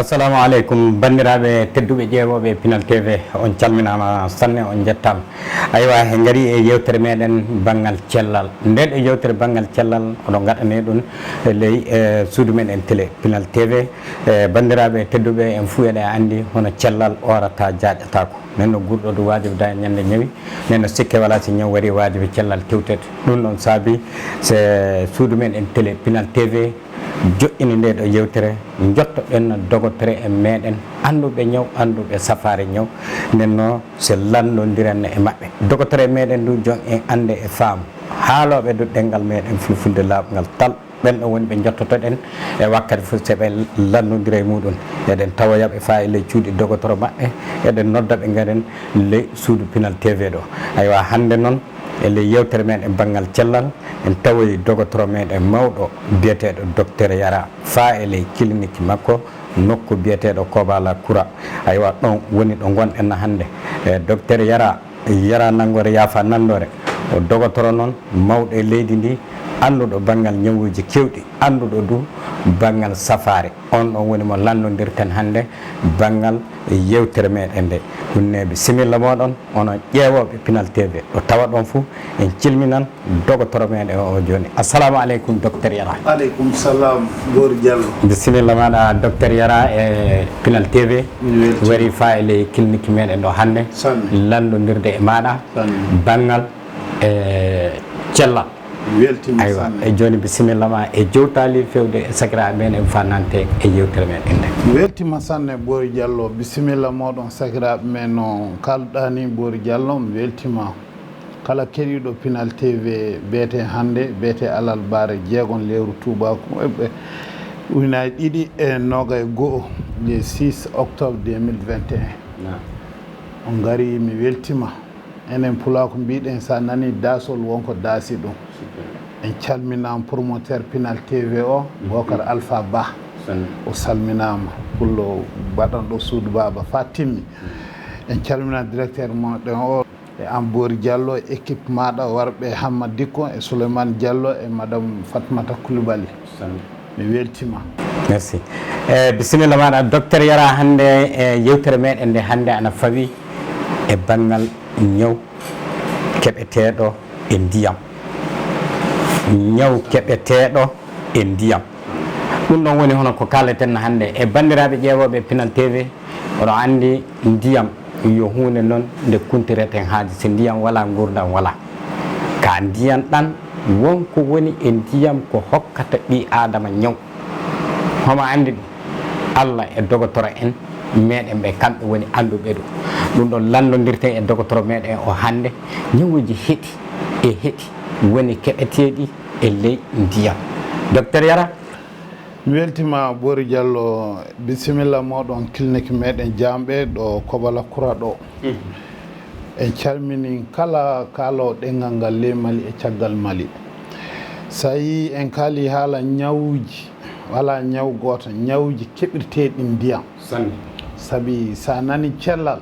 assalamu aleykum bandiraɓe tedduɓe ƴeewoɓe Pinal TV on calminama sanne on jettama aywa en gaari e yewtere meɗen banggal cellal nden e yewtere banggal cellal oɗon gaɗane ɗum ley suudu meɗen télé Pinal TV bandiraɓe tedduɓe en fuu eɗe andi hono cellal orata jaƴatako nenno gurɗo du wajibi da ñande ñawi nenno sikke wala si ñaw wari wajibi cellal tewtete ɗum ɗon saabi c'est suudu meɗen télé Pinal TV joƴƴini nde ɗo yewtere jottoɗen dogotere e meɗen anduɓe ñaw anduɓe safari ñaw nenno so landodiren e mabɓe dogotere meɗen du jon en ande e faamu haaloɓe du ɗengal meɗen fulfulde laaɓgal tal ɓen ɗo woni ɓe jottotoɗen e wakkati fof seɓe landodira e muɗum eɗen tawoyaɓe fa e ley cuuɗi dogotoro maɓɓe eɗen noddaɓe garen ley suudu Pinal TV ɗo aywa hande noon e ley yewtere meɗen banggal cellal en tawoyi dogotoro meɗen mawɗo biyeteɗo docteur Yara fa e ley clinique makko nokku biyeteɗo Kobala Koura aywa ɗon woni ɗo gonɗen hande docteur Yara nangore yaafa nandore o dogotoro noon mawɗo e leydi ndi anduɗo banggal ñawuji kewɗi anduɗo du banggal safari on ɗon woni mo landodirten hande banggal yewtere meɗen nde ɗum ne bisimilla moɗon onon ƴeewoɓe Pinal TV ɗo tawa ɗon fou en cilminan dogotoro meɗen o joni assalamu aleykum docteur Yara. Aleykum salam Gor Diallo. bisimilla maɗa docteur Yara e Pinal TV wari fa e ley clinique meɗen ɗo hande landodirde e maɗa banggal cellal weltima aywa e joni bisimilla ma e jewtali fewde e sakiraɓe meɗen fannante e yewtere meɗen nde weltima sanne Bory Diallo bisimilla moɗon sakiraɓe men no kalɗani Bory Diallo mi weltima kala keɗiɗo Pinal TV beete hande beete alal bare jeegon lewru tubakou eɓe ujunaje ɗiɗi e nogay goho le 6 octobre 2021 on gari mi weltima enen pulako mbiɗen sa nani dasol wonko daasi ɗum en calminama promoteur Pinal TV o Bocar Alpha Ba o salminama pullo baɗanɗo suudu baba fa timmi en calmina directeur moɗen o e an Bory Diallo e équipe maɗa warɓe Hamad Dikko e Souleymane Diallo e madame Fatmata Coulibaly mi weltima merci bisimilla maɗa docteur Yara hande e yewtere meɗen nde hande ana fawi e banggal ñaw keɓeteɗo e ndiyam ñaw keɓeteɗo e ndiyam ɗum ɗon woni hono ko kaleten hande e bandiraɓe ƴeewoɓe Pinal TV oɗo andi ndiyam yo hunde noon nde kuntireten haaji so ndiyam wala gurdam wala ka ndiyam ɗan wonko woni e ndiyam ko hokkata ɓi adama ñaw homo andi ɗum Allah e dogotoro en meɗen ɓe kamɓe woni anduɓe ɗum ɗon landodirten e dogotoro meɗen o hande ñawuji heeɗi e heeɗi woni keɓeteɗi e ley ndiyam docteur Yara mi weltima Bory Diallo bisimilla moɗon clinique meɗen Jamɓe ɗo Kobala Koura ɗo en calmini kala kaalowo ɗengal ngal ley Mali e caggal Mali sa yi en kaali haala ñawuji wala ñaw goto ñawuji keɓirteɗi ndiyam sabi sa nani cellal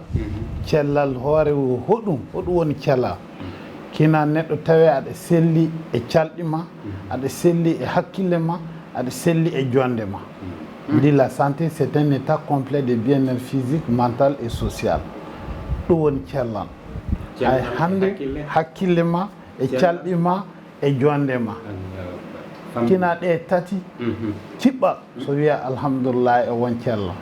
cellal hoore hoɗum woni cellal kina neɗɗo tawe aɗa selli e calɗi ma aɗa selli e hakkille ma aɗa selli e jonde ma ndi la santé c'est un état complet de bien-être physique mental et social ɗum woni cellal ay hande hakkille ma e calɗi ma e jonde ma kina ɗe tati ciɓɓa so wiya alhamdulillah e won cellal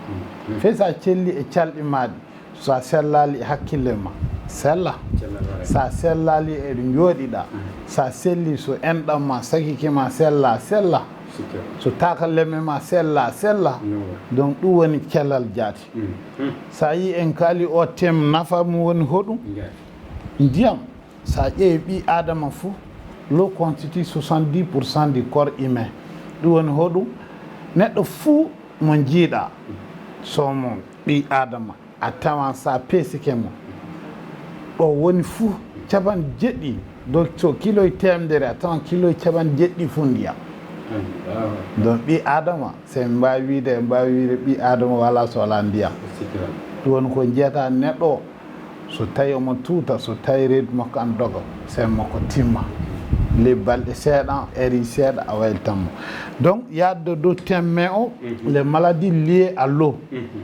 fe sa celli e calɗi maɗi so a sellali e hakkille ma sella sa sellali eɗo jooɗiɗa sa selli so enɗam ma sakiki ma sella so takalemme ma sella donc ɗum woni cellal jaati sa yi en kaali o tem nafa mum woni hoɗum ndiyam sa ƴeewi ɓi adama fou l'eau constitue 70% du corps humain ɗum woni hoɗum neɗɗo fuu mo jiiɗa somo ɓi adama a tawan sa peesike mo ɗo woni fuu capan jeɗɗi donc so kiloye temedere a tawan kiloye capan jeɗɗi fuu ndiyam donc ɓi adama se mbawi wiide ɓi adama wala so wala ndiyam ɗum woni ko jeyata neɗɗo so tawi omo tuuta so tawi reedu makko an doga sen makko timma les balɗe seeɗa eri seeɗa a waylitanmo donc yadde dow temme o les maladies liées à l'eau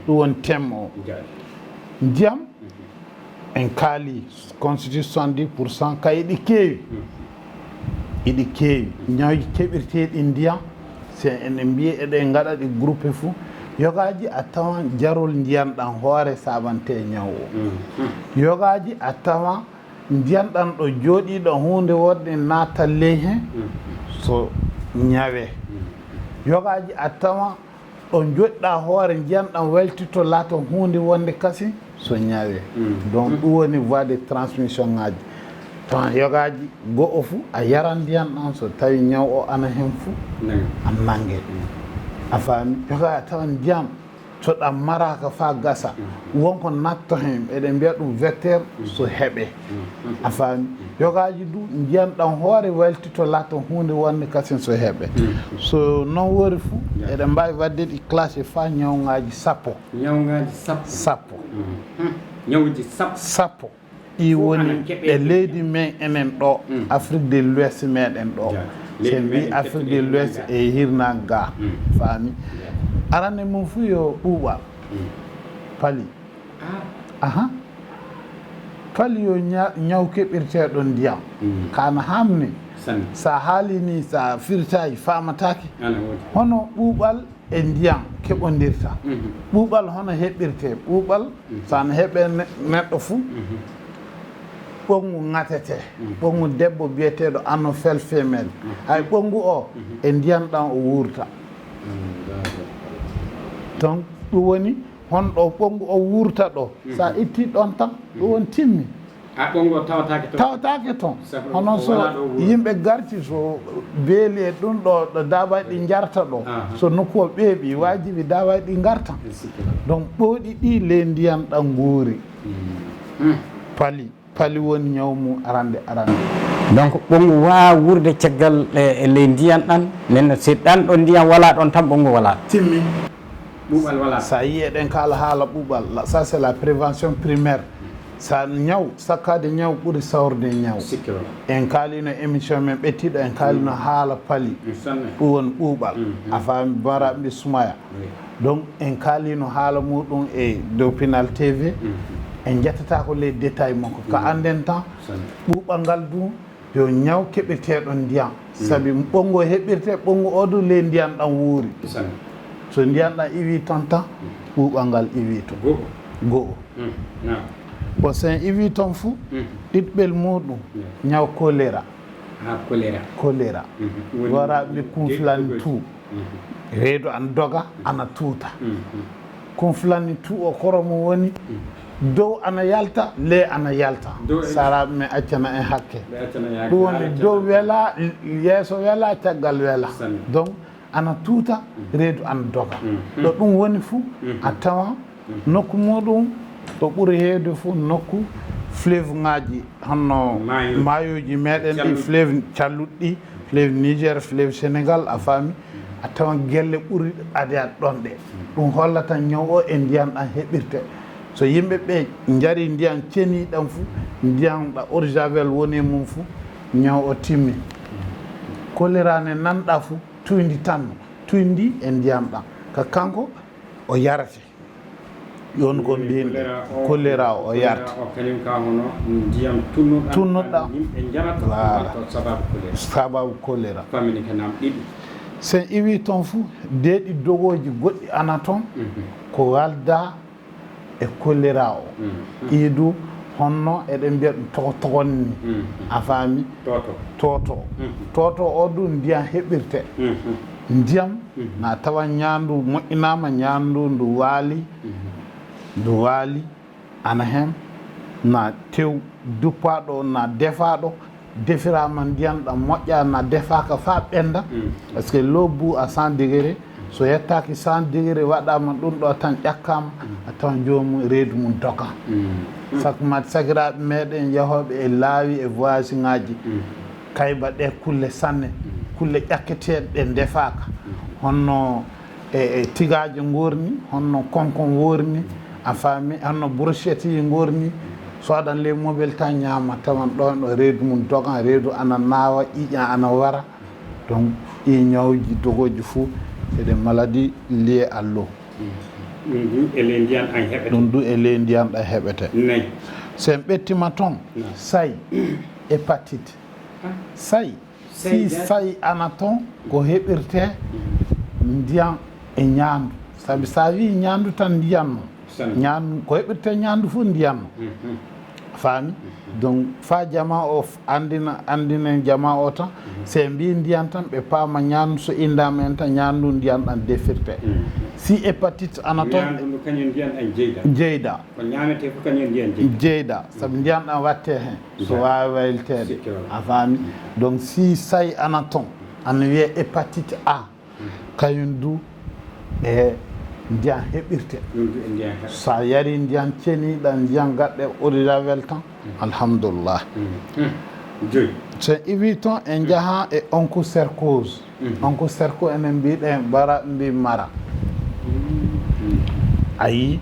ɗum woni temme o ndiyam en kaali constitue 70% ka iɗi keewi iɗi keewi ñawji keɓirteɗi ndiyam si ene mbiye eɗen ngaɗa ɗi groupe fou yogaji a tawan jarol ndiyan ɗan hoore sabante ñaw o yogaji a tawan ndiyan ɗan ɗo jooɗiɗo hunde wonde naata ley hen so ñawe yogaji a tawan ɗo joɗɗa hoore ndiyan ɗan weltito laata hunde wonde kasi so ñawe donc ɗum woni voie de transmission ngaji tan yogaji go'o fou a yaran ndiyan ɗan so tawi ñaw o ana hen fou a nangue a faami yoga a tawan ndiyam to ɗam maraka fa gasa wonko natto hen eɗen mbiya ɗum vecteur so heeɓe a faami yogaji du ndiyam ɗam hoore weltito latta hunde wonde kasen so heeɓe so non wori fou eɗen mbawi wadde ɗi classé fa ñawgaji sappo sappo ñawji sappo ɗi woni e leydi men enen ɗo Afrique de l'Ouest meɗen ɗo se mbi Afrique de l'Ouest e hirna ga faami arande mum fuu yo ɓuuɓal pali aha pali yo ñaw keɓirteɗo ndiyam kana hamni sa haalini sa firtaji famataki hono ɓuuɓal e ndiyam keɓodirta ɓuuɓal hono heɓirte ɓuuɓal sana heeɓe neɗɗo fuu ɓongu ŋatete ɓongu debbo biyeteɗo anophel femelle hay ɓongu o e ndiyam ɗan o wurta donc ɗum woni honɗo ɓongu o wurta ɗo sa itti ɗon tan ɗum woni timmi ɓongu o tawatake toon hono so yimɓe garti so beeli e ɗum ɗo dawaji ɗi jarta ɗo so nokku o ɓeeɓi wajibi dawaji ɗi gartan donc ɓooɗi ɗi le ndiyam ɗan guuri pali woni ñawmu arande donc ɓongu wawa wurde caggal e ley ndiyam ɗan nenno si ɗan ɗo ndiyam wala ɗon tan ɓongu wala timmi ɓuuɓal wala sa yi eɗen kala haala ɓuuɓal ça c'est la prévention primaire sa ñaw sakkade ñaw ɓuuri sawrde ñaw en kaalino émission men ɓettiɗo en kaalino haala pali ɗum woni ɓuuɓal a faami baraɓe mbi sumaya donc en kaalino haala muɗum e dow Pinal TV en jettata ko ley détail makko ko anden tan ɓuuɓal ngal du yo ñaw keɓirteɗo ndiyam saabi ɓongo heɓirte ɓongo oɗo ley ndiyam ɗan wuuri so ndiyam ɗan iwi toon tan ɓuuɓal ngal iwi to go'o bon sen iwi toon fou ɗiɗɓel muɗum ñaw choléra waraɓe kumflani tout reedu an doga ana tuuta kumflani tout o koromo woni dow ana yalta le ana yalta saraɓe men accana en hakke ɗum woni dow weela yeeso weela caggal weela donc ana tuuta reedu ana doga ɗo ɗum woni fou a tawa nokku muɗum ɗo ɓuuri heewde fou nokku fleuve ngaji honno mayoji meɗen ɗi fleuve calluɗɗi fleuve Niger fleuve Sénégal a faami a tawan gelle ɓuuri adeat ɗon ɗe ɗum hollata ñaw o e ndiyam ɗan heɓirte so yimɓe ɓe jari ndiyam ceniɗan fou ndiyam ɗa eau de javel woni mum fou ñaw o timmi choléra ne nanɗa fou tuyndi tanno tuyndi e ndiyam ɗan ka kanko o yarate yon ko mbiyinɗe choléra o yarta tunnuɗa voilà sababu choléra sen iwi toon fou deeɗi dogoji goɗɗi ana toon ko walda e choléra o iidu honno eɗen mbiya ɗum togonni a faami toto o ɗum ndiyam heɓirte ndiyam na tawa ñaandu moƴƴinama ñaandu ndu waali ana hen na tew duppaɗo na defaɗo defirama ndiyam ɗam moƴƴa na defaka fa ɓenda par ce que l'eau bout à 100 degré so yettaki 100 degré waɗama ɗum ɗo tan ƴakkama a tawan jomum reedu mum doga sakma sakiraɓe meɗen yahoɓe e laawi e voyage ngaji kayba ɗe kulle sanne kulle ƴakketeɗe ɗe defaka honno e tigaji gorni honno konkon worni a faami honno brochette yi gorni so aɗan ley mobile tan ñama tawan ɗon ɗo reedu mum dogan reedu ana nawa ƴiƴa ana wara donc ɗi ñawji dogoji fou c'est des maladies liées à l'eau ɗum du e ley ndiyan ɗan heɓete sen ɓettima toon sayi hépatite sayi si sayi ana toon ko heɓirte ndiyan e ñaandu sabi sa wi ñaandu tan ndiyanno ñaandu ko heɓirte ñaandu fof ndiyanno faami donc fa jama o andinen jama o tan se mbi ndiyan tan ɓe paama ñaandu so indama en tan ñaandu ndiyan ɗan defirte si hépatite ana toon jeyda jeyda sabi ndiyan ɗan watte hen so wawi wayltede a faami donc si sayi ana toon ana wiye hépatite A kañum du e ndiyan heɓirte sa yari ndiyan ceniɗan ndiyan gaɗɗe ɓurira weltan alhamdulillah so iwi toon en jaaha e oncocercose oncocerco enen mbiɗen bara mbi mara ayi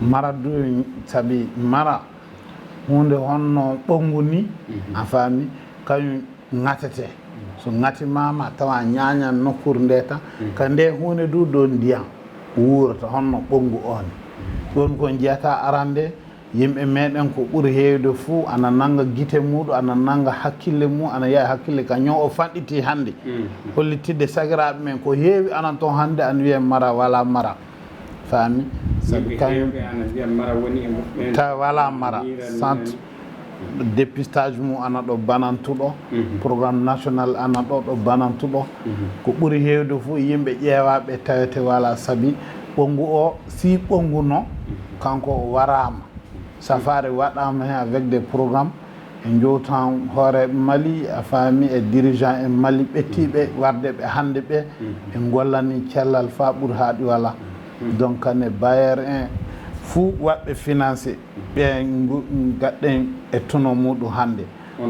mara du sabi mara hunde honno ɓongu ni a faami kañum ŋatete so ŋatimama tawa ñañan nokkure nde tan ka nde hunde du ɗo ndiyan wuurata honno ɓongu on ɗon ko jiyata arande yimɓe meɗen ko ɓuuri heewde fou ana nanga guite muɗum ana nanga hakkille mum ana yiya hakkille ka ñaw o fanɗiti hannde hollitidde sagiraɓe men ko heewi anan toon hannde ana wiye mara wala mara faami sabi kañum taw wala mara centre dépistage mum ana ɗo banantuɗo programme national ana ɗo banantuɗo ko ɓuuri heewde fou yimɓe ƴeewaɓe tawete wala sabi ɓongu o si ɓongu no kanko o warama safari waɗama hen avec des programmes en jowtan hooreɓe Mali a faami e dirigeant en Mali ɓettiɓe warde ɓe hande ɓe ɓe gollani cellal fa ɓuuri haaɗi wala donc kane bailleur en fou waɓɓe financé ɓe gaɗɗen e tono muɗum hande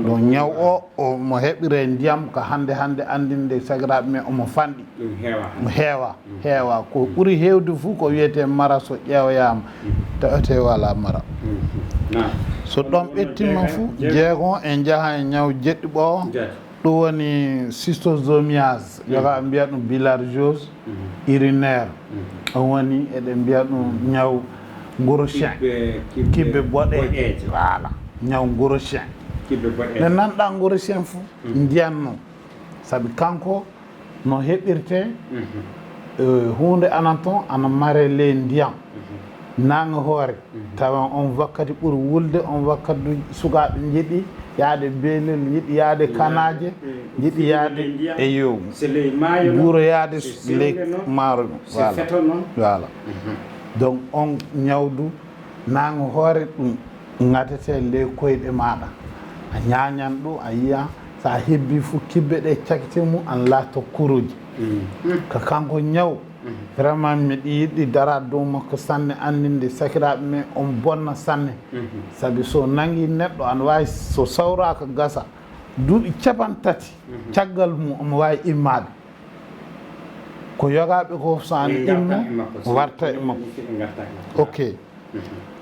donc ñaw o omo heɓire ndiyam ko hande andinde sagiraɓe men omo fanɗi heewa ko ɓuuri heewde fou ko wiyete mara so ƴeewoyama tawete wala mara so ɗon ɓettima fou jeegon en jaaha e ñaw jeɗɗiɓo ɗum woni schistosomiase yoga mbiya ɗum bilharziose urinaire on woni eɗen mbiya ɗum ñaw nguro chien kibbe boɗeje voilà ñaw nguro chien nde nanɗa nguro chien fou ndiyanno sabi kanko no heɓirte hunde anan toon ana mare ley ndiyam nanga hoore tawa on wakkati ɓuuri wulde on wakkati sukaɓe jiiɗi yaade beelel yiɗi yaade kanaje jiiɗi yaade e yow buuro yaade ley maaro voilà donc on ñawdu nanga hoore ɗum ŋatete ley koyɗe maɗa a ñañan ɗum a yiya sa hebbi fou kibbe ɗe cakkite mum an laatto kuruji ko kanko ñaw vraiment miɗi yiɗi dara dow makko sanne andinde sakiraɓe men on bonna sanne sabi so nangi neɗɗo ana wawi so sawraka gasa duuɓi capantati caggal mum omo wawi immade ko yogaɓe ko so an immo warta e makko ok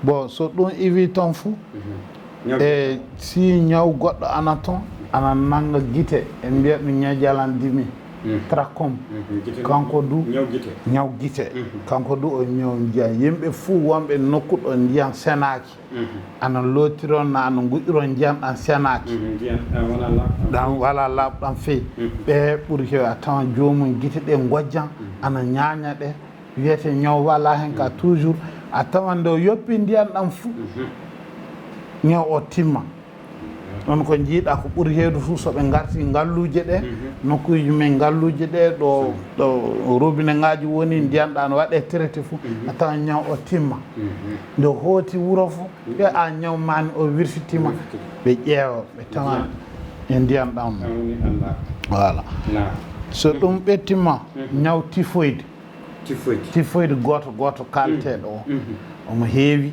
bon so ɗum iwi toon fou e si ñaw goɗɗo ana toon ana nanga guite e mbiya ɗum ñajalandimi trachome kanko du ñaw guite kanko du o ñaw ndiyan yimɓe fou wonɓe nokkuɗo ndiyan senaki ana lotiron na ana guƴƴiron ndiyan ɗan senaki ɗan wala laaɓɗan fewi ɓe ɓuuri heewi a tawan jomum guite ɗe gojjan ana ñaña ɗe wiyete ñaw wala hen ka toujours a tawan nde o yoppi ndiyan ɗan fou ñaw o timma ɗon ko jiiɗa ko ɓuuri heewde fuu so ɓe garti ngalluuje ɗe nokkuji men ngalluuje ɗe ɗo robinet ngaji woni ndiyanɗa no waɗe traité fou a tawa ñaw o timma nde hooti wuro fou ɓe a ñaw mani o wirsitima ɓe ƴeewa ɓe tawa e ndiyanɗam voilà so ɗum ɓettima ñaw typhoïde goto kalteɗo o omo heewi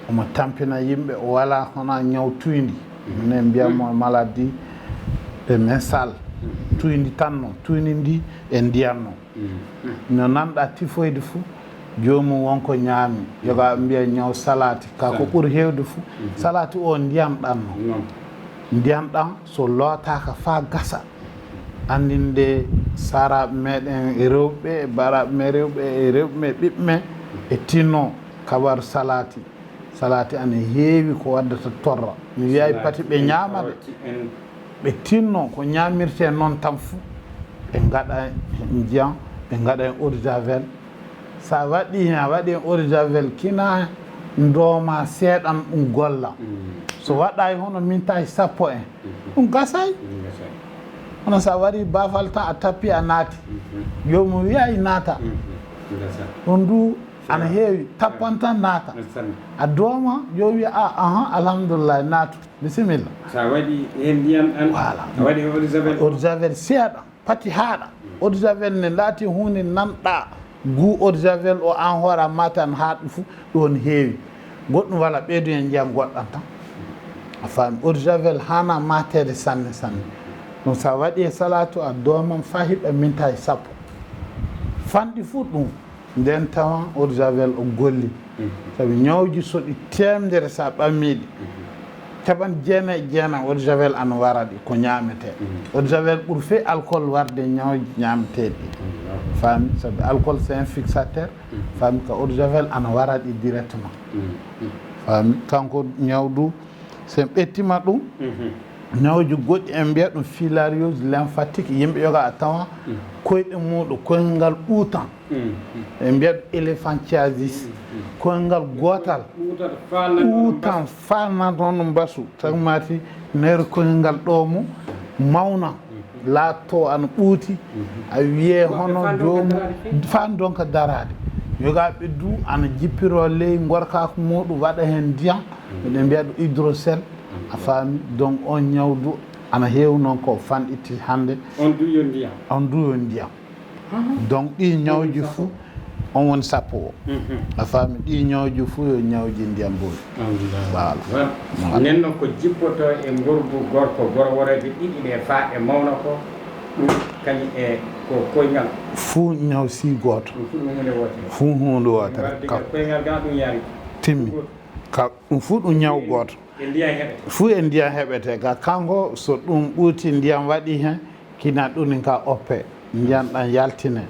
omo tampina yimɓe o wala hona ñaw tuyndi minen mbiyatmo maladie de mensal tuyndi tan noon tuyndi ndi e ndiyan noon no nanɗa typhoïde fou jomum wonko ñaami yoga mbiya ñaw salati ka ko ɓuuri hewde fuu salati o ndiyam ɗanno ndiyam ɗam so lootaka fa gasa andinde saraɓe meɗen e rewɓe e baraɓe me rewɓe e rewɓe me ɓiɓɓe me e tinno kabaru salati salati ane heewi ko waddata torra mi wiyayi pati ɓe ñamade ɓe tinno ko ñamirte noon tan fuu ɓe gaɗa ndiyam ɓe gaɗa hen eau de javel sa waɗi hen a waɗi hen eau de javel kina dooma seeɗan ɗum golla so waɗɗayi hono mintaji sappo en ɗum gasay hono sa waɗi bafal tan a tappi a naati jomum wiyayi naata ɗum du ana heewi tappan tan naata a dooma yo wiya ahan alhamdulillah naatu bisimilla sa waɗi hen ndiyam ɗan voilà a waɗi eau de javel eau de javel seeɗa pati haaɗa eau de javel ne laati hunde nanɗa gu eau de javel o an hoora matan haaɗu fuu ɗon heewi goɗɗum walla ɓeydu hen ndiyam goɗɗan tan a faami eau de javel hana matede sanne sanne ɗum sa waɗi e salatu a doman fa hiɓa mintaji sappo fanɗi fuu ɗum nden tawan eau de javel o golli sabi ñawji soɗi temdere sa ɓammiɗi capan jeena e jeena eau de javel ana wara ɗi ko ñamete eau de javel ɓuuri fe alcool warde ñawji ñameteɗi ɗi faami sabi alcool c'est un fixateur faami ka eau de javel ana wara ɗi directement faami kanko ñawdu sen ɓettima ɗum ñawji goɗɗi en mbiya ɗum filariose lymphatique yimɓe yoga a tawa koyɗe muɗum koyngol ngal ɓuutan e mbiya ɗum éléphantiasis koyngol ngal gootal ɓuutan falnata hono mbasu tan mati nder koyngol ngal ɗo mu mawna laatto ana ɓuuti a wiye hono jomum fan donka darade yogaɓe du ana jippiro ley gorkako muɗum waɗa hen ndiyam ɓeɗe mbiya ɗum hydrocell a faami donc on ñawdu ana heewi noon ko fanɗitti hannde on duyo ndiyam on duyo ndiyam donc ɗi ñawji fuu on woni sappo o a faami ɗi ñawji fuu yo ñawji ndiyam boyi voilà nen noon ko jippoto e ngorgu gorko goro worede ɗiɗi ɗe fa e mawna ko ɗum kañum e ko koyngal fuu ñaw si gooto fuu hunde wotere koyngal ga ɗum yaari timmi ka ɗum fuu ɗum ñaw gooto fuu e ndiyam heɓete ka kanko so ɗum ɓuuti ndiyam waɗi hen kina ɗunin ka oppe ndiyam ɗan yaltine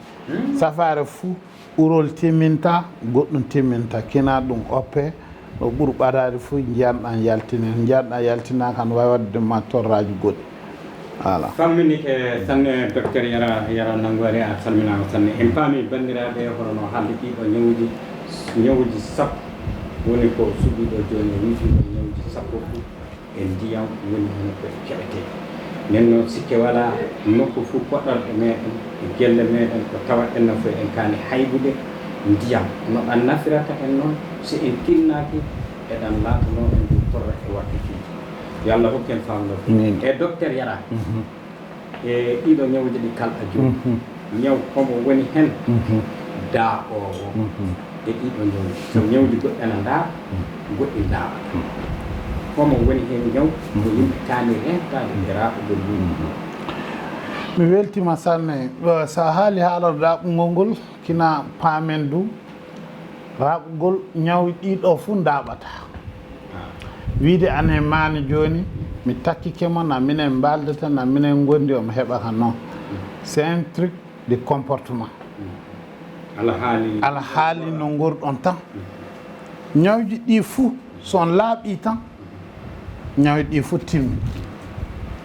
safare fuu urol timminta goɗɗum timminta kina ɗum oppe ɗo ɓuuri ɓadade fuu ndiyam ɗan yaltine ndiyam ɗan yaltinaka ne wawi wadde ma torraji goɗɗi voilà fammini ke sanne docteur yara nangore a salminama sanne en paami bandiraɓe hono haalde ɗiɗo ñawuji sappo woni ko suɓiɗo joni wifiɗo ñawji sappo fuu e ndiyam woni hono ko keɓete nden noon sikke wala nokku fuu poɗɗorɗe meɗen e gelle meɗen ko tawat en no fo en kaani haybude ndiyam no ɗan nafirata en noon si en tinnaki eɗan laatono en ɗum torra e wakkatiji yo Allah hokken famdo e docteur Yara e ɗiɗo ñawji ɗi kalɗa joni ñaw homo woni hen daa owo e ɗiɗo ñawji so ñawji goɗɗi ana daa goɗɗi daaɓata homo woni hen ñaw ko yimɓe kaani rentade e raɓugol muɗum mi weltima sanne sa haali haalorde raɓugol ngol kina paamen du raɓugol ñaw ɗiɗo fuu daaɓata wiide ane maani joni mi takkikema na minen mbaldata na minen gondi omo heɓaka noon c'est un truc de comportement ala haali no ngorɗon tan ñawji ɗi fuu son laaɓi tan ñawji ɗi fuu timmi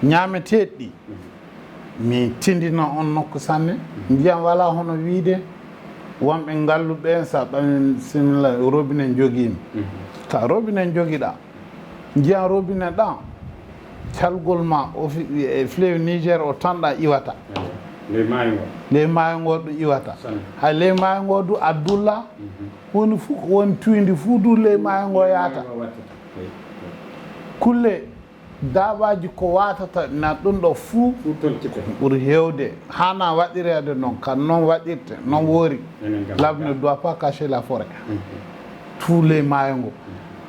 ñaameteɗi ɗi mi tindino on nokku sanne ndiyam wala hono wiide wonɓe ngalluɓe sa ɓamin simila robinet joguimi ka robinet joguiɗa ndiyam robinet ɗan calgol ma e fleuve Niger o tanɗa iwata ley maayo ngo ɗo iwata hay ley maayo ngo du a dulla woni fuu woni tuyndi fuu du ley maayo ngo yaata kulle daaɓaji ko watata na ɗum ɗo fuu ɓuri hewde hana waɗirede noon kan noon waɗirte noon woori l'homme ne doit pas cacher la forêt tout ley maayo ngo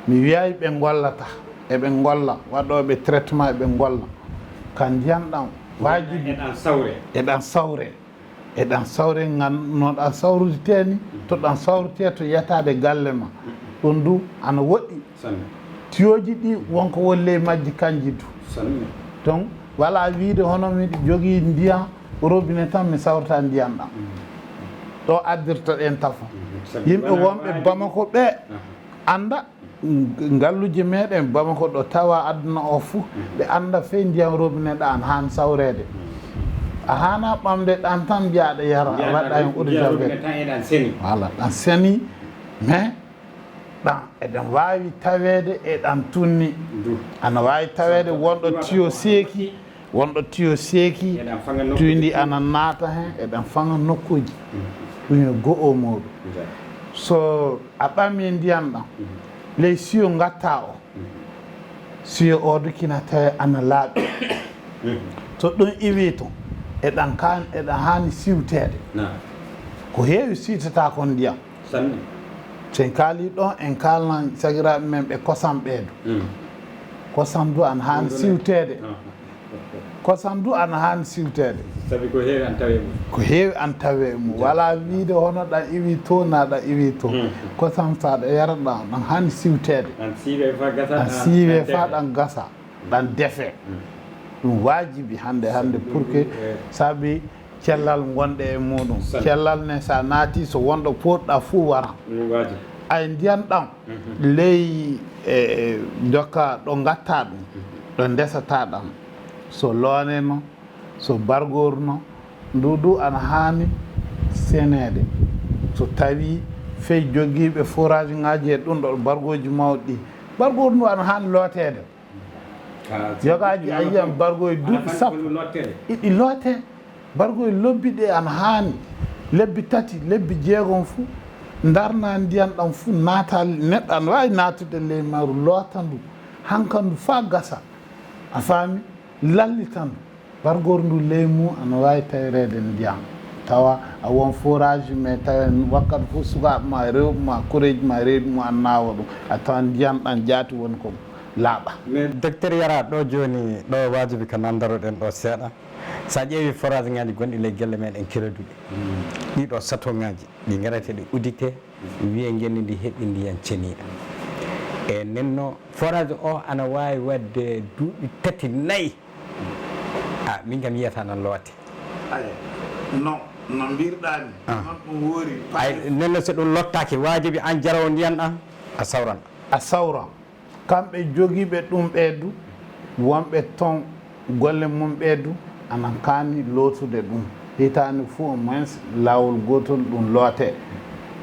mi wiyayi ɓe gollata eɓe golla waɗoɓe traitement eɓe golla kan ndiyam ɗam wajibi eɗan sawre e ɗan sawre gannoɗa sawrudete ni to ɗan sawrute to yetade galle ma ɗum du ana woɗɗi tiyoji ɗi wonko wolle majji kanji du donc wala wiide hono miɗo jogui ndiyam robinet tan mi sawrata ndiyam ɗam ɗo addirta ɗen tafa yimɓe wonɓe Bamako ɓe anda ngalluji meɗen Bamako ɗo tawa aduna o fuu ɓe anda fe ndiyam robinet ɗa an han sawrede a hana ɓamde ɗan tan mbiyaɗa yara a waɗɗa hen eau de javel voilà ɗan seni mais ɗan eɗen wawi tawede e ɗan tunni ana wawi tawede wonɗo tiyo seeki tuyndi ana naata hen eɗen fanga nokkuji ɗum e go'o muɗum so a ɓami ndiyam ɗam ley siyo gatta o siyo o dukina tawe ana laaɓi to ɗum iwi to eɗen hani siwtede ko heewi siwtata kon ndiyam sen kaali ɗon en kalna sagiraɓe men ɓe kosam ɓeedo kosam du ana hani siwtede kosam du ana hani siwtede sabi ko heewi an tawe mum wala wiide hono ɗan iwi to na ɗan iwi to kosam saɗa yara ɗan ɗan hani siwtede an siiwe fa ɗan gasa ɗan defe ɗum wajibi hande pour que saabi cellal gonɗe e muɗum cellal ne sa naati so wonɗo poɗɗa fuu wara ay ndiyam ɗam ley dokka ɗo gatta ɗum ɗo ndesata ɗam so looneno so bargorno ndudu ana hani senede so tawi fey jogiiɓe forage ngaji e ɗum ɗo bargoji mawɗi bargor ndu ana hani lootede jogaji a yiyam bargoye duuɓi sappo iɗi loote bargoye lobbi ɗe ana hani lebbi tati lebbi jeegom fuu darna ndiyam ɗam fuu naata neɗɗo ana wawi natude ley maru loota ndu hankandu fa gasa a faami lallitan ndu bargor ndu leymu ana wawi tawirede ndiyam tawa a won forage mais tawa wakkati fof sukaɓe ma rewɓe ma koreji ma reedu mu an nawa ɗum a tawan ndiyam ɗan jaati woni ko laaɓa mais docteur Yara ɗo joni ɗo wajibi ko nandaroɗen ɗo seeɗa sa ƴeewi forage ngaji gonɗi ley guelle meɗen kiraduɗi ɗiɗo sato ngaji ɗi garate ɗi udite wiye genni ndi heɓi ndiyan ceniɗa e nenno forage o ana wawi wadde duuɓi tati nayyi a min kam yiyata nan loote non no mbirɗani non ɗum woori ay nenno so ɗum lottaki wajibi an jarawo ndiyan ɗan a sawran a sawran kamɓe jogiiɓe ɗum ɓeedu wonɓe ton golle mum ɓeedu anan kaani lootude ɗum hitande fuu au moins laawol gotol ɗum loote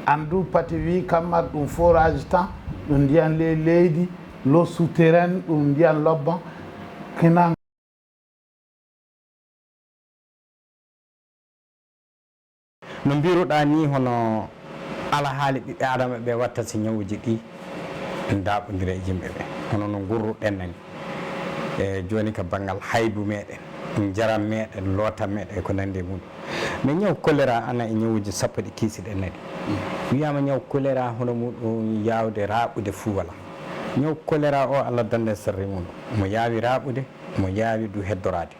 andu pati wi kammat ɗum forage tan ɗum ndiyan ley leydi l'eau souterraine ɗum ndiyan lobban kina no mbiruɗa ni hono ala haali ɓiɓɓe adama ɓe watta si ñawuji ɗi daɓodira e yimɓe ɓe hono no gurruɗen nani e joni ko banggal haybu meɗen jaram meɗen lootam meɗen ko nandi e muɗum mais ñaw choléra ana e ñawuji sappo ɗi kiisiɗen nani wiyama ñaw choléra hono muɗum yawde raɓude fuu wala ñaw choléra o Allah dande sarre muɗum mo yaawi raɓude mo yaawi du heddorade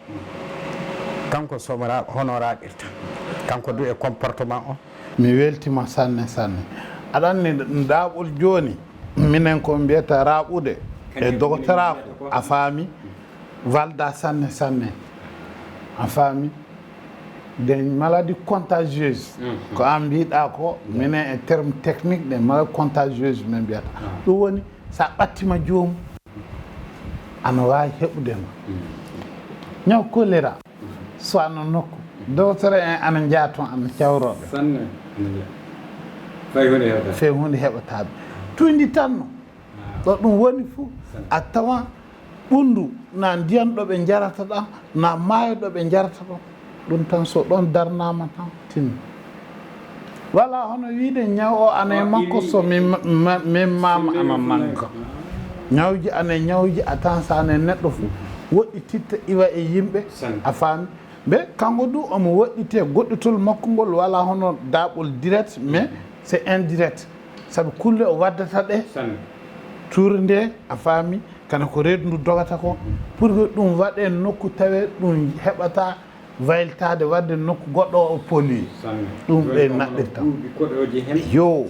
kanko somo hono raɓirta kanko du e comportement o mi weltima sanne aɗanni ɗaɓol joni minen ko mbiyata raɓude e dogotorako a faami walda sanne a faami des maladies contagieuses ko an mbiɗa ko minen e terme technique des maladies contagieuses min mbiyata ɗum woni sa ɓattima joomum ana wawi heɓudema ñaw choléra so ano nokku docteur en ana jaa toon ana cawroɓe fey hunde heɓataɓe tuyndi tanno ɗo ɗum woni fuu a tawa ɓundu na ndiyam ɗo ɓe jarata ɗam na maayo ɗo ɓe jarata ɗon ɗum tan so ɗon darnama tan tinni wala hono wiide ñaw o ana e makko so min mama ana manka ñawji ana e ñawji a tan sa ana e neɗɗo fuu woɗɗi titta iwa e yimɓe a faami ɓe kanko du omo woɗɗite goɗɗitol makko ngol wala hono daɓol direct mais c'est indirect sabu kulle o waddata ɗe tuure nde a faami kana ko reedu ndu dogata ko pour que ɗum waɗe nokku tawe ɗum heɓata wayltade wadde nokku goɗɗo o pollué ɗum ɓe naɓɓirta yo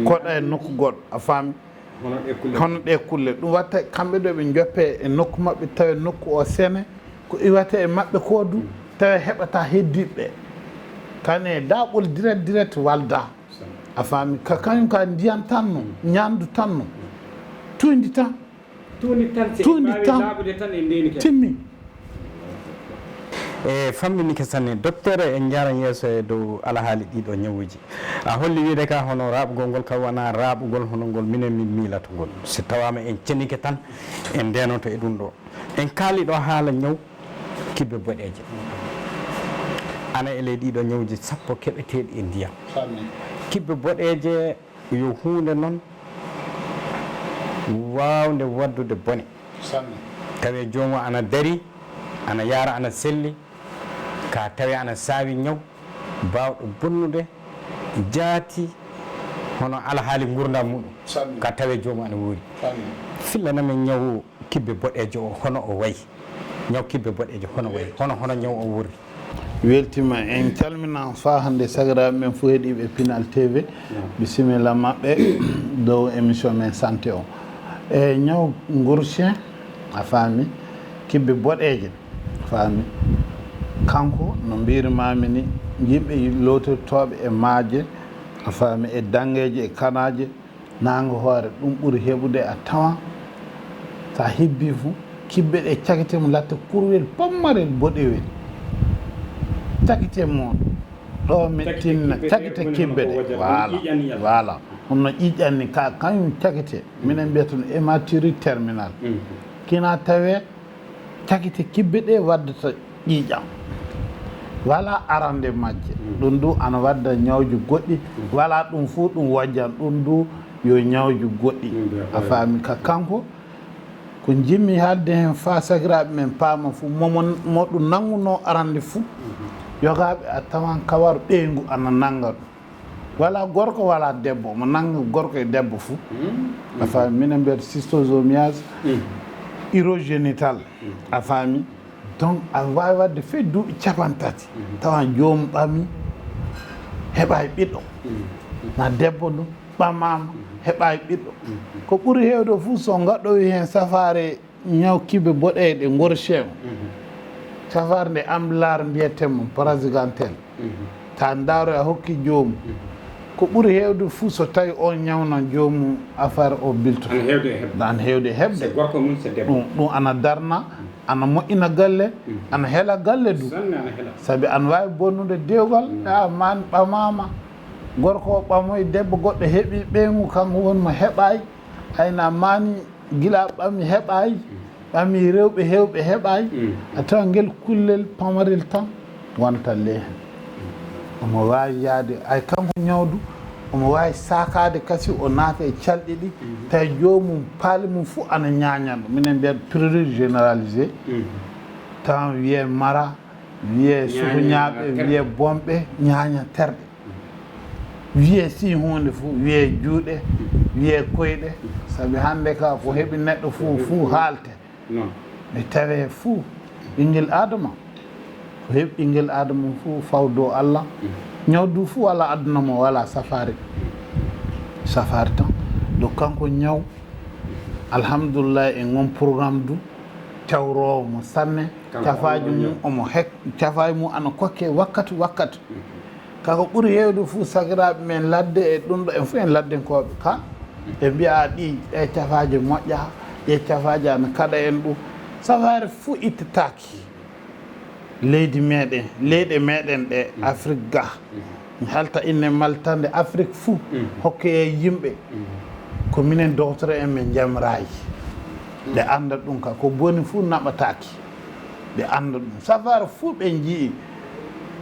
koɗo e nokku goɗɗo a faami hono ɗe kulle ɗum watta kamɓe ɗo ɓe joppe e nokku maɓɓe tawa nokku o sene ko iwate e maɓɓe ko du tawa heɓata heddiɓe kane daɓol direct walda a faami ka kañum ka ndiyam tan no ñandu tan no tundi tan timmi e fammini ke sanne docteur en jaran yeeso e dow alahaali ɗiɗo ñawuji a holli wiide ka hono raɓugol ngol ka wona raɓugol hono ngol minen min miilato ngol so tawama en cenike tan en ndenoto e ɗum ɗo en kaali ɗo haala ñaw kibbe boɗeje ana e ley ɗiɗo ñawji sappo keɓeteɗi e ndiyam kibbe boɗeje yo hunde noon wawde waddude bone tawi jomum ana dari ana yaara ana selli ka tawi ana saawi ñaw bawɗo bonnude jaati hono alahaali gurdam muɗum ka tawi jomum ana wuuri fillanamen ñaw kibbe boɗejo o hono o wayi ñaw kibbe boɗejo hono wayi hono ñaw o wurri weltima en calmina fa hande sagiraɓe men fo heeɗiɓe Pinal TV bisimilla maɓɓe dow émission men santé o e ñaw gourchien a faami kibbe boɗeje faami kanko no mbirimami ni yimɓe lotortoɓe e maaje a faami e dangeje e kanaje nango hoore ɗum ɓuuri heɓude a tawa sa hebbi fo kibbe ɗe cakitemo latte kurwel pammarel boɗewel cakite moon ɗo mettinna cakite kibbe ɗe voilà ɗum no ƴiƴanni ka kañum cakite minen mbiyata no hématurie terminal kina tawe cakite kibbe ɗe waddata ƴiiƴam wala arande majje ɗum du ana wadda ñawji goɗɗi wala ɗum fuu ɗum wajjan ɗum du yo ñawji goɗɗi a faami ka kanko ko jimmi haalde hen fa sagiraɓe men paama fuu mo ɗum nanguno arande fuu yogaɓe a tawan kawar ɓeygu ana nanga ɗum wala gorko wala debbo mo nanga gorko e debbo fuu a faami minen mbiyata schistosomiase urogénital a faami donc a wawi wadde fe duuɓi capantati tawan jomum ɓami heɓa e ɓiɗɗo na debbo ɗum ɓamama heɓa e ɓiɗɗo ko ɓuuri hewde fuu so gaɗɗoyi hen safare ñaw kibbe boɗeɗe gorchien safare nde amblar mbiyetemo prasigantel ta daaro a hokki jomum ko ɓuuri hewde fuu so tawi on ñawna jomum affaire o bilto an hewde heɓde ɗum ana darna ana moƴƴina galle ana heela galle du saabi ana wawi bonnude dewgal a man ɓamama gorko o ɓamoye debbo goɗɗo heeɓi ɓeygu kanko wonmo heɓayi hayna mani gila ɓami heɓayi ɓami rewɓe hewɓe heɓayi a tawa ngel kullel pamarel tan wonta le hen omo wawi yaade ay kanko ñawdu omo wawi sakade kasi o naata e calɗi ɗi tawi jomum paali mum fuu ana ñañanɗo minen mbiyata prurit généralisé tawa wiye mara wiye suhuñaɓe wiye bomɓe ñaña terɗe wiye si hunde fuu wiye juuɗe wiye koyɗe saabi hande ka ko heeɓi neɗɗo fuu haalte mi tawe fuu ɓinguel adama ko heeɓi ɓinguel adama fuu fawdo Allah ñawdu fuu wala aduna mo wala safari tan do kanko ñaw alhamdulillah e gon programme du tawrowo mo sanne cafaji mum omo cafaji mum ana kokke wakkati kako ɓuuri hewde fuu sagiraɓe men ladde e ɗum ɗo en fuu en laddenkoɓe ka ɓe mbiya ɗi ɗe cafaji moƴƴa ɗe cafaji ana kaɗa en ɗum safari fuu ittetaki leydi meɗen leyɗe meɗen ɗe Afrik ga mi halta inne maltande Afrik fuu hokke e yimɓe ko minen docteur en min jamrayi ɓe anda ɗum ka ko boni fuu naɓataki ɓe anda ɗum safari fuu ɓe jii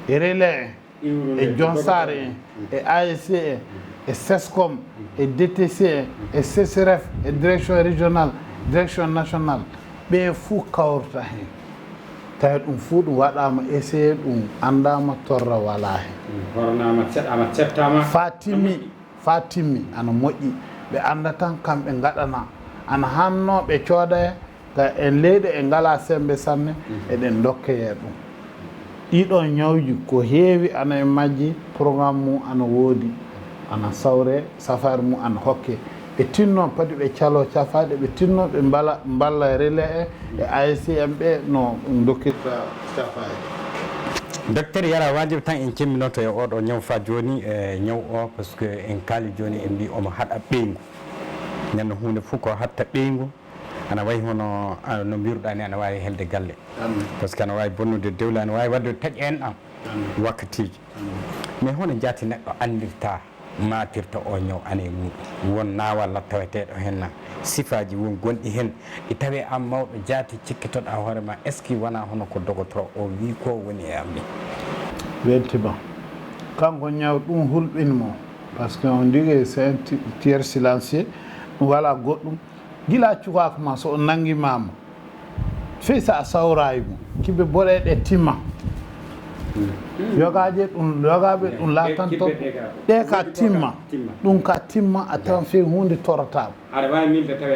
e relais en e jonsare en e ASC en e sescom e DTC en e CCRF e direction régionale direction nationale ɓe fuu kawrta hen tawi ɗum fuu ɗum waɗama essayé ɗum andama torra wala hen fa timmi ana moƴƴi ɓe anda tan kamɓe gaɗana ana hanno ɓe cooda ga en leyɗe e ngala sembe sanne eɗen dokkeye ɗum ɗiɗo ñawji ko heewi ana e majji programme mum ana woodi ana sawre safare mum ana hokke ɓe tinno padi ɓe calo cafaɗe ɓe tinno ɓe mballa relais e ASCM ɓe no dokkirta cafaɗe. docteur Yara wajibi tan en cemminoto e oɗo ñaw fa joni e ñaw o par ce que en kaali joni en mbi omo haɗa ɓeygu nenno hunde fof ko hatta ɓeygu ana wayi hono no mbiruɗa ni ana wawi helde galle par ce que ana wawi bonnude dewle ana wawi wadde taƴ en ɗam wakkatiji mais hono jaati neɗɗo andirta matirta o ñaw ane muɗum won nawalla taweteɗo henna sifaji won gonɗi hen e tawi am mawɗo jaati cikkitoɗa hoorema est ce que wona hono ko dogotoro o wi ko woni e am ni weltima kanko ñaw ɗum hulɓinmo par ce que on ndigue c'est un tiers silencieux ɗum wala goɗɗum gila cukaka ma so o nanguimama fey sa a sawrayi mo kiɓe boɗeɗe timma yogaje ɗum yogaɓe ɗum latanto ɗe ka timma ɗum ka timma a tawan fewi hunde torotama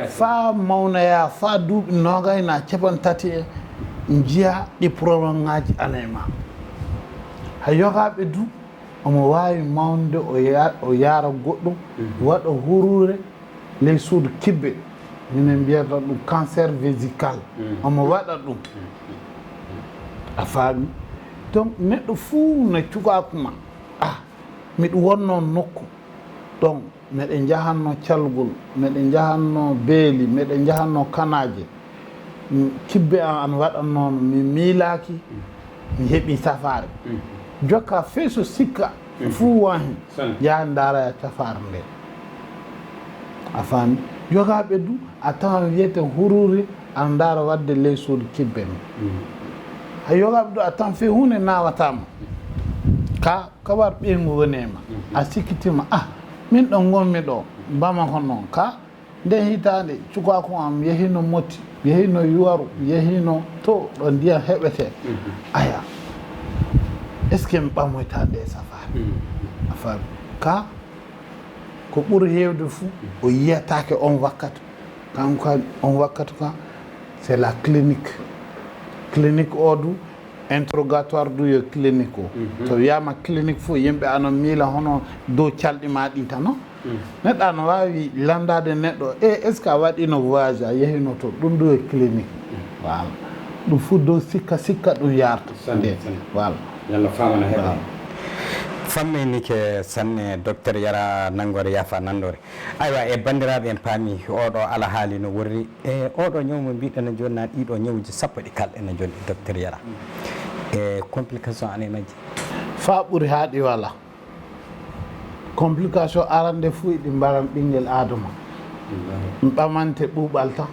fa mawnaya fa duuɓi nogayna capan tati e jiiya ɗi probléme ngaji ana e ma hay yogaɓe du omo wawi mawnude o yaara goɗɗum waɗa hurure ley suudu kibbe minen mbiyata ɗum cancer vésical omo waɗa ɗum a faami donc neɗɗo fuu no cukakuma miɗo wonno nokku donc meɗen jahanno calgol meɗen jahanno beeli meɗen jahanno kanaje kibbe an waɗan noon mi miilaki mi heeɓi safare jokka fey so sikka fuu won hen yaha daraya safare nde a faami yogaɓe du a tawan wiyete hururi ana dara wadde ley suudu kibbe mi hay yogaɓe du a tawan fe hunde nawatama ka kabar ɓeygu woni e ma a sikkitima min ɗon gonmi ɗo mbama ko noon ka nden hitande cukako am yehino motti yehino yuwaru yehino to ɗo ndiyam heɓete aya est ce que mi ɓamoytande e safare a faami ka ko ɓuuri hewde fou o yiyatake on wakkati kanko on wakkati ka c'est la clinique o du interrogatoire du yo clinique o to wiyama clinique fo yimɓe ano miila hono dow calɗi ma ɗi tan no neɗɗo ano wawi landade neɗɗo est ce que a waɗino voyage a yehino to ɗum ɗo e clinique voilà ɗum fo dow sikka ɗum yarta nde voilà yalla famana heɓa fammini ke sanne docteur Yara nangore yafa nandore aywa e bandiraɓe en paami oɗo ala haali no worri e oɗo ñaw mo mbiɗen joni na ɗiɗo ñawji sappo ɗi kalɗen joni docteur Yara e complication ane majji fa ɓuuri haaɗi wala complication arande fuu ɗi mbaran ɓinguel adama ɗum ɓamante ɓuuɓal tan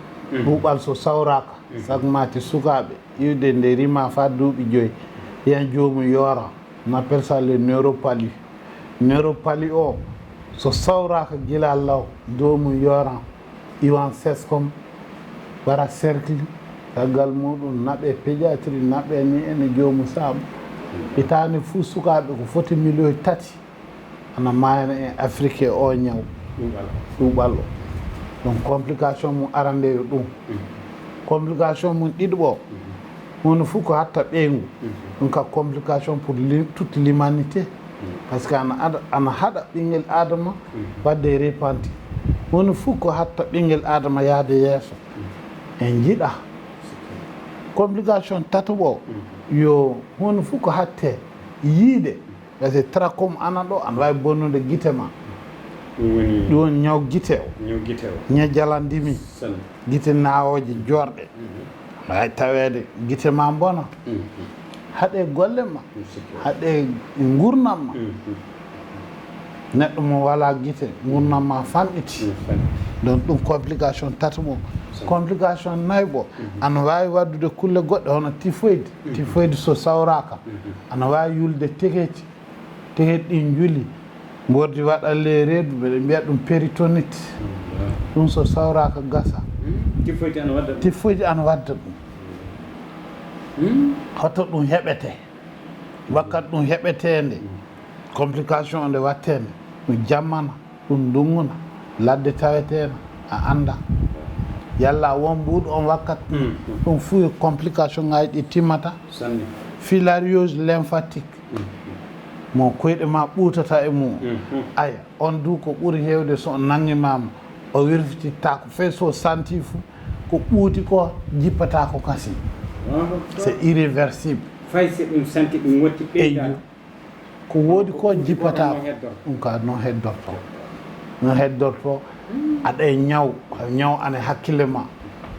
ɓuuɓal so sawraka sagmati sukaɓe iwde nde rima fa duuɓi 5 yen jomum yoora on appelle ça le neuropalie o so sawraka gila law jomum yooran iwan sescom wara cercle caggal muɗum naɓe pédiatrie naɓe ni ene jomum saabu itani fuu sukaɓe ko foti million 3 ana mayana en Afrique o ñaw ɗuɓal o donc complication mum arande yo ɗum complication mum ɗiɗɓo hono fof ko hatta ɓeygu ɗum ka complication pour toute l'humanité par ce que ana haɗa ɓinguel adama wadde repenti hono fof ko hatta ɓinguel adama yaade yeeso en jiiɗa complication tataɓo yo hono fof ko hatte yiide parce que trachome ana ɗo ana wawi bonnude guite ma ɗum woni ñaw guite o ñejalandimi guite nawoje jorɗe hay tawede guite ma bona haɗe golle ma haɗe gurnam ma neɗɗo mo wala guite gurnam ma famɗiti donc ɗum complication tataɓo complication nayɓo ana wawi waddude kulle goɗɗe hono typhoïde so sawraka ana wawi yulde tegueji ɗi juuli mbordi waɗa le reedu ɓeɗe mbiya ɗum péritonite ɗum so sawraka gasa typhoïde ana wadda ɗum hoto ɗum heɓete wakkati ɗum heɓetende complication nde wattende ɗum jammana ɗum ndunguna ladde taweteno a anda yalla won ɓuuɗo on wakkati ɗum fuu complication ngaji ɗi timmata filariose lymphatique mo koyɗe ma ɓuutata e mum aya on du ko ɓuri heewde so on nanngimama o wirfititta ko fey so santi fou ko ɓuuti ko jippata ko kasi c'est irréversible fay si ɗum santi ɗum wotti ɓeyda ko woodi ko jippata ɗum ka non heddorto aɗa e ñaw ane hakkille ma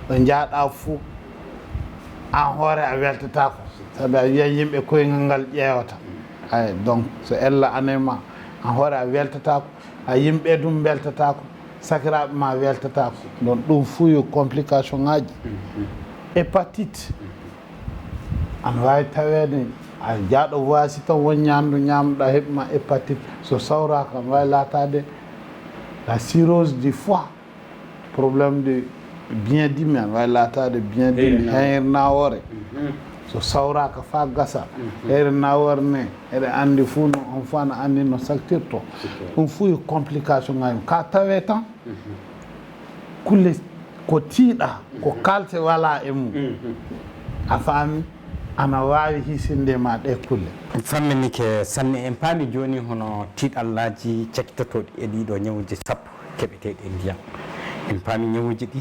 ɗo jaaɗa fou an hoore a weltatako sabi a wiya yimɓe koyngal ngal ƴeewata ay donc so ella anema an hoore a weltatako a yimɓe ɗum beltatako sakiraɓe ma weltatako donc ɗum fuu yo complication ŋaji hépatite ana wawi tawede a jaaɗo wasi tan won ñamdu ñamduɗa heɓma hépatite so sawraka ana wawi latade la cirrhose du foie probléme de bien dimi ana wawi latade bien dimi heyre nawore so sawraka fa gasa heyre nawore ne eɗe andi fuu no on fo ana andi no saktirto ɗum fuu yo complication ŋaji ka tawe tan kulle ko tiiɗa ko kalte wala e mum a faami ana wawi hisinde ma ɗe kulle famminike sanne en paami joni hono tiiɗallaji cakkitotoɗi e ɗiɗo ñawuji sappo keɓeteɗi e ndiyam en paami ñawuji ɗi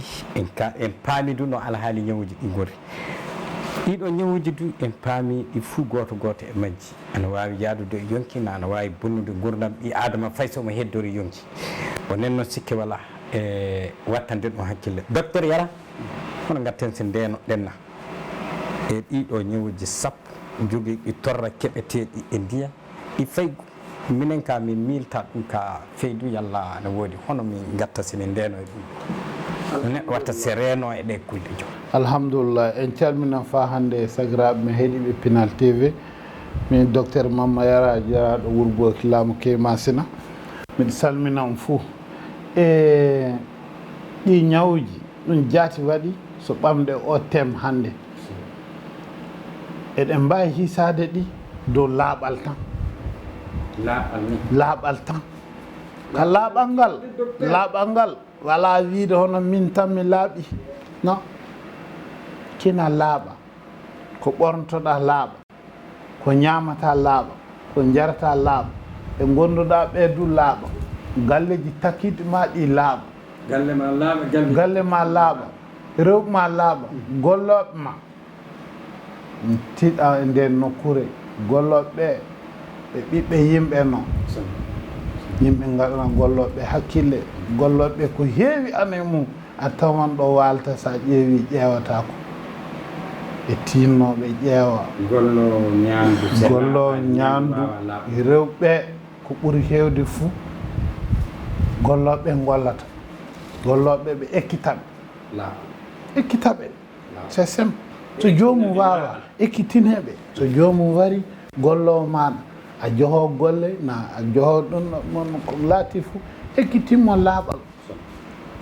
en paami du no alhaali ñawuji ɗi gori ɗiɗo ñawuji du en paami ɗi fuu goto goto e majji ana wawi yaadude e yonki na ana wawi bonnude gurdam ɓi adama fay somo heddori yonki o nen noon sikke wala e wattande ɗum hakkille docteur Yara hono gatten sen ndeno ɗenna e ɗiɗo ñawuji sappo jogui ɗi torra keɓeteɗi e ndiyam ɗi faygu minen ka min milta ɗum ka feydu yalla ne woodi hono min gatta sene ndeno e ɗum neɗɗo watta se reeno e ɗe kulle jo alhamdulillah en calminan fa hande sagiraɓe mi heeɗiɓe Pinal TV min docteur Yara jaraɗo wurgo kilamu Keyma Sina miɗa salminan fou e ɗi ñawuji ɗum jaati waɗi so ɓamde o thème hande eɗen mbawi hisade ɗi dow laaɓal tan laaɓal tan ka laaɓal ngal wala wiide hono min tan mi laaɓi non kina laaɓa ko ɓornotoɗa laaɓa ko ñamata laaɓa ko jarata laaɓa ɓe gonduɗa ɓeedu laaɓa galleji takkiɗi ma ɗi laaɓa galle ma laaɓa rewɓe ma laaɓa golloɓe ma tiiɗa e nden nokkure golloɓe ɓe ɓiɓɓe yimɓe noon yimɓe gaɗana golloɓe hakkille golloɓe ko heewi ane mum a tawan ɗo walta sa ƴeewi ƴeewatako ɓe tinnoɓe ƴeewa gollo ñandu rewɓe ko ɓuuri hewde fuu golloɓe gollata golloɓe ɓe ekkitaɓe c'est simple so jomum wawa ekkitineɓe so jomum wari gollowo maɗa a joho golle na a joho ɗum ko laati fou ekkitinmo laaɓal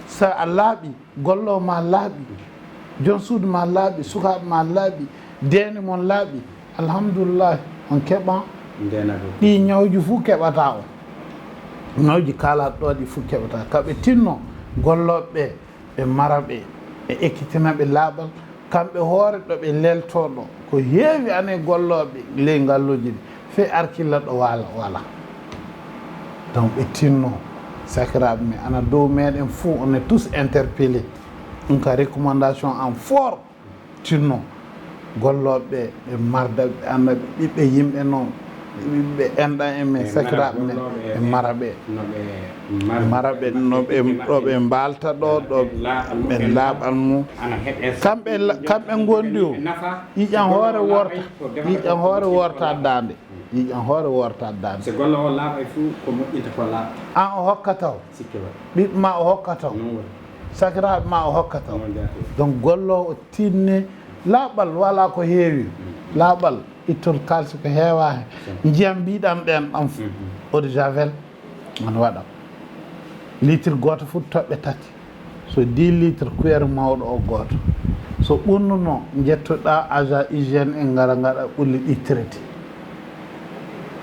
so a laaɓi gollowo ma laaɓi jon suudu ma laaɓi sukaɓe ma laaɓi deene mon laaɓi alhamdulillah on keɓan ɗi ñawji fou keɓata o ñawji kalaɗo ɗo ɗi fou keɓata kaɓe tinno golloɓeɓe ɓe maraɓe e ekkitinaɓe laaɓal kamɓe hoore ɗo ɓe leltoɗo ko heewi ane golloɓe ley ngalluji ɗi fe arkilla ɗo wala donc ɓe tinno sakiraɓe men ana dow meɗen fou on est tous interpellé ɗum ka recommandation en fort tinno golloɓe ɓe marda ɓe anda ɓiɓɓe yimɓe noon ɓiɓɓe enɗan e men sakiraɓe men ɓe maraɓe ɗo ɓe mbalta ɗo ɓe laaɓal mum kamɓe gondi o ƴiƴan hoore worta dande ƴiƴan hoore worta dande so gollowo laaɓa fuu ko moƴƴinta ko laaɓa an o hokkataw ɓiɓɓe ma o hokkataw sakiraɓe ma o hokkataw donc gollowo tinne laaɓal wala ko heewi laaɓal ittol kalsi ko heewa he ndiyam mbiɗam ɗen ɗam eau de javel ana waɗa litre goto fof toɓɓe tati so 10 litre kuyeere mawɗo o goto so ɓurnuno jettoɗa agent hygiéne en gara gaɗa ɓulli ɗi traité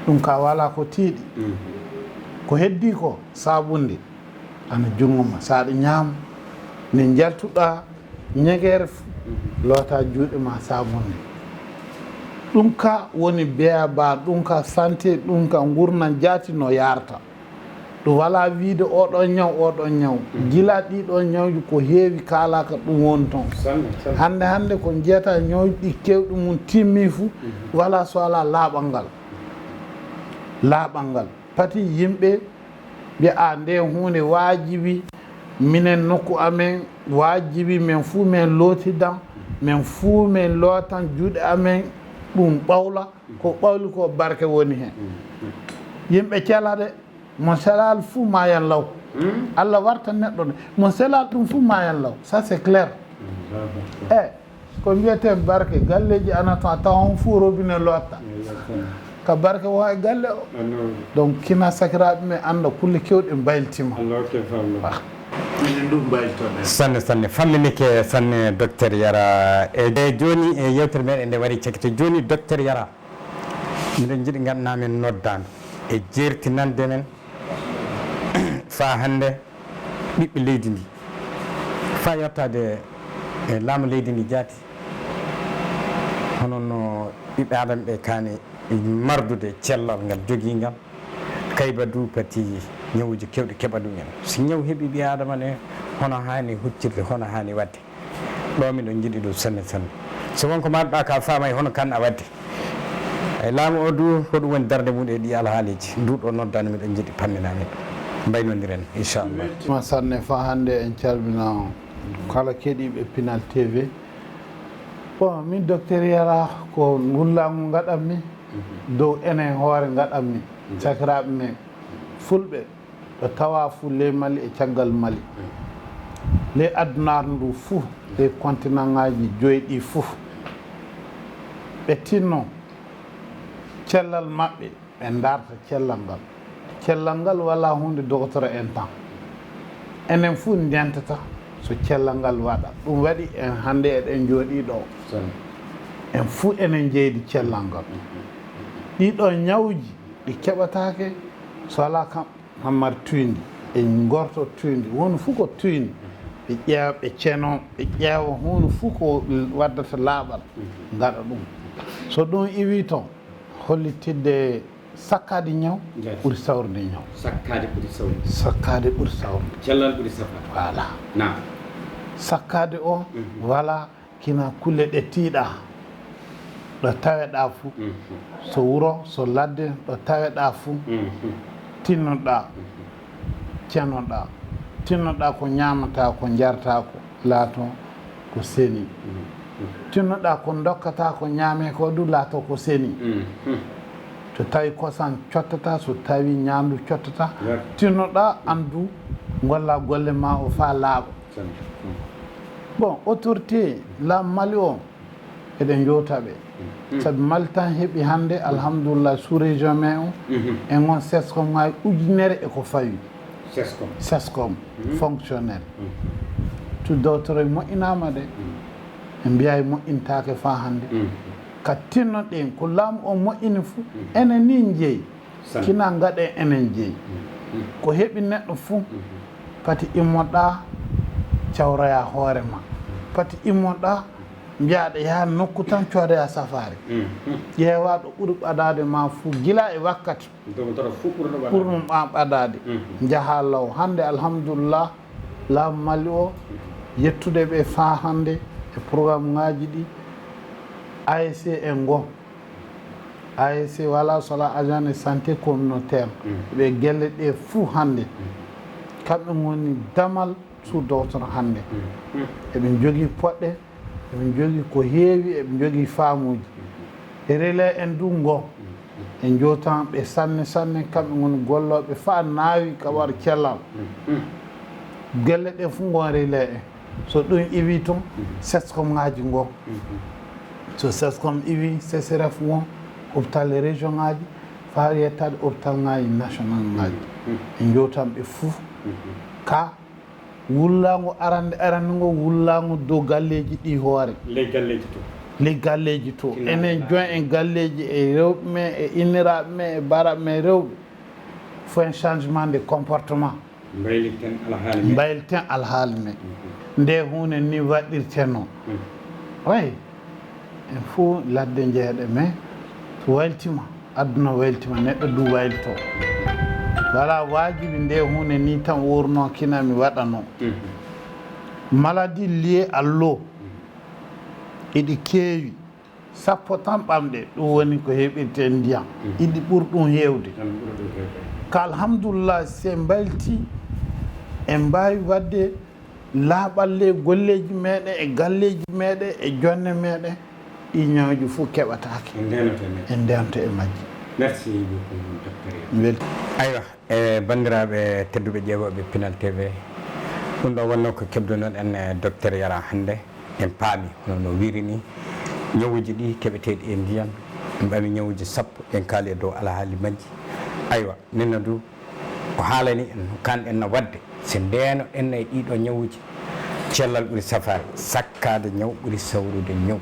ɗum ka wala ko tiiɗi ko heddi ko sabunde ana junguma saɗa ñaama nde jaltuɗa ñeguere loota juuɗe ma sabunde ɗum ka woni beaba ɗum ka santé ɗum ka gurnan jaati no yarta ɗum wala wiide oɗon ñaw gila ɗiɗon ñawji ko heewi kalaka ɗum woni toon hande ko jeyata ñawji ɗi kewɗi mum timmi fou wala so ala laaɓal ngal pati yimɓe mbiya nde hunde wajibi minen nokku amen wajibi min fuu min lootidan min fuu min lootan juuɗe amen ɗum ɓawla ko ɓawli ko barke woni hen yimɓe cela de mo selal fuu mayan law Allah warta neɗɗo de mo selal ɗum fuu mayan law ça c'est clair ko mbiyeten barke galleji anatan taw on fuu robinet lotta ka barke wo e galle o donc kina sakiraɓe men anda kulle kewɗe mbayltima sanne famminike sanne docteur Yara e joni e yewtere meɗen nde waɗi cakkite joni docteur Yara miɗen jiiɗi gandunamen noddano e jertinande men fa hande ɓiɓɓe leydi ndi fa yettade e laamu leydi ndi jaati hono no ɓiɓɓe adama ɓe kani mardude cellal ngal jogui ngal kayba du pati ñawuji kewɗi keɓa ɗumen so ñaw heeɓi ɓi adama ne hono hani huccirde hono hani wadde ɗo miɗon jiiɗi ɗum sanne so wonko maɗɗa ka faama hono kan a wadde ay laamu o du hoɗum woni darde mum e ɗi alhaaliji nduɗo noddani miɗon jiiɗi pamminani ɗo mbaynodiren inchallah sanne fa hande en calmina kala keeɗiɓe Pinal TV bon min docteur Yara ko ngullagu gaɗanmi dow enen hoore gaɗanmi sakiraɓe men fulɓe ɗo tawa fuu ley Mali e caggal Mali ley addunaru ndu fuu ley continent ngaji joyɗi fuu ɓe tinno cellal maɓɓe ɓe darta cellal ngal wala hunde dogotoro en temps enen fuu ndentata so cellal ngal waɗa ɗum waɗi en hande eɗen jooɗi ɗo en fuu enen jeydi cellal ngal ɗiɗo ñawji ɗi keɓatake so ala hammar tuyndi e gorto tuyndi woni fuu ko tuyndi ɓe ƴeewa ɓe ceno ɓe ƴeewa hunde fuu ko waddata laaɓal gaɗa ɗum so ɗum iwi toon hollitidde sakkade ñaw ɓuri sawrde ñaw sakkade ɓuri sawrde cellal ɓuri sakkade voilà sakkade o voilà kina kulle ɗe tiiɗa ɗo taweɗa fuu so wuro so ladde ɗo taweɗa fuu tinnoɗa cenoɗa ko ñamata ko jarta ko laato ko seni tinnoɗa ko dokkata ko ñaame ko du laato ko seni so tawi kosan cottata so tawi ñamdu cottata tinnoɗa andu golla golle ma o fa laaɓa bon autorité la Mali o eɗen jowtaɓe sabi Mali tan heeɓi hande alhamdulillah sous région men o e gon sescom ngaji ujunere eko fawi sescom fonctionnel tout dowtoro moƴƴinama de ɓe mbiya moƴƴintake fa hande ka tinnoɗen ko laamu o moƴƴini fuu enen ni jeeyi kina gaɗe enen jeeyi ko heeɓi neɗɗo fuu pati immoɗa cawroya hoore ma pati immoɗa mbiyaɗa yaha nokku tan coodoya safari ƴeewa ɗo ɓuuri ɓadade ma fuu gila e wakkati ɓurɗum ɓadade jaaha law hande alhamdulillah laamu Mali o yettude ɓe fa hande e programme ngaji ɗi ASC en go ASC wala sola agent de santé communautaire ɓe gelle ɗe fuu hande kamɓe goni damal sous docteur hande eɓe jogui poɗɗe eɓe jogui ko heewi eɓe jogui faamuji e relais en du go en jowtan ɓe sanne kamɓe goni golloɓe fa naawi kawar cellal gelle ɗe fuu gon relais en so ɗum iwi toon sescom ngaji go so sescom iwi CCRF won hôpital région ngaji fa yettade hôpital ngaji national ngaji en jowtanɓe fuu ka wullago arande ngo wullago dow galleji ɗi hoore ley galleji to enen join en galleji e rewɓe men e inniraɓe men e baraɓe men rewɓe fo un changement de comportement mbayliten alhaali men nde hunde ni waɗirten noon way en fof ladde jeeɗe mais so wayltima aduna wayltima neɗɗo du waylto wala wajibi nde hunde ni tan wurno kina mi waɗano maladie lié à l'eau iɗi keewi sappo tan ɓamɗe ɗum woni ko heɓirte ndiyam iɗi ɓurɗum heewde ko alhamdulillah se mbalti en mbawi wadde laaɓalle golleji meɗen e galleji meɗen e jonne meɗen ɗi ñawji fof keɓatake en ndento e majji. Merci beaucoup docteur. Aywa e bandiraɓe tedduɓe ƴeewoɓe Pinal TV ɗum ɗo wonno ko kebdunon en docteur Yara hannde en paami hono no wiiri ni ñawuji ɗi keɓeteɗi e ndiyam en ɓami ñawuji sappo en kaali e dow alhaali majji. Aywa nenno du ko haalani en kanɗen no wadde so ndeeno ɗen e ɗiɗo ñawuji cellal ɓuri safare sakkade ñaw ɓuri sawrude ñaw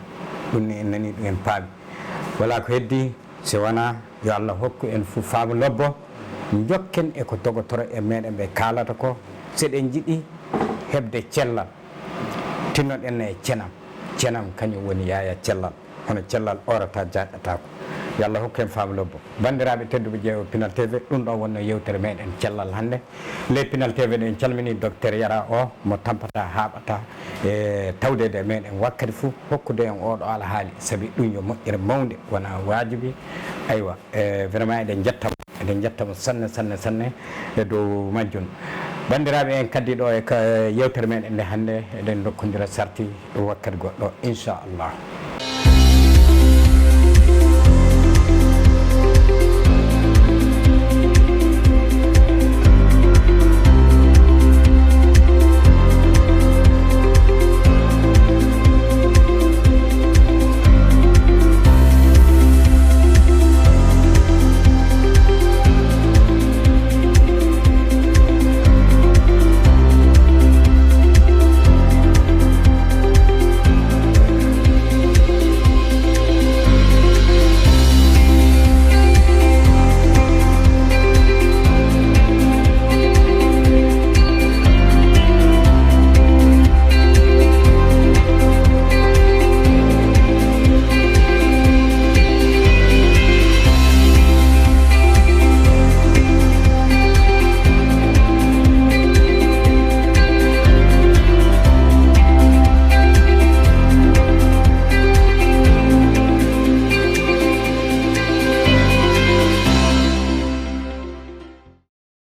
ɗum ni en nani ɗum en paami wala ko heddi so wona yo Allah hokku en fof faamu lobbo jokken e ko dogotoro e meɗen ɓe kaalata ko seɗen jiɗi heɓde cellal tinnoɗen e cenam kañum woni yaya cellal hono cellal orata jaɗɗatako yo Allah hokku en faamu lobbo bandiraɓe tedduɓe ƴeewo Pinal TV ɗum ɗo wonno yewtere meɗen cellal hannde ley Pinal TV ɗo en calmini docteur Yara o mo tampata haɓata e tawdede meɗen wakkati fou hokkude en oɗo alhaali saabi ɗum yo moƴƴere mawde wona wajibi aywa vraiment eɗen jettamo sanne e dow majjum bandiraɓe en kaddi ɗo e yewtere meɗen nde hannde eɗen dokkodira sarti ɗo wakkati goɗɗo inchallah.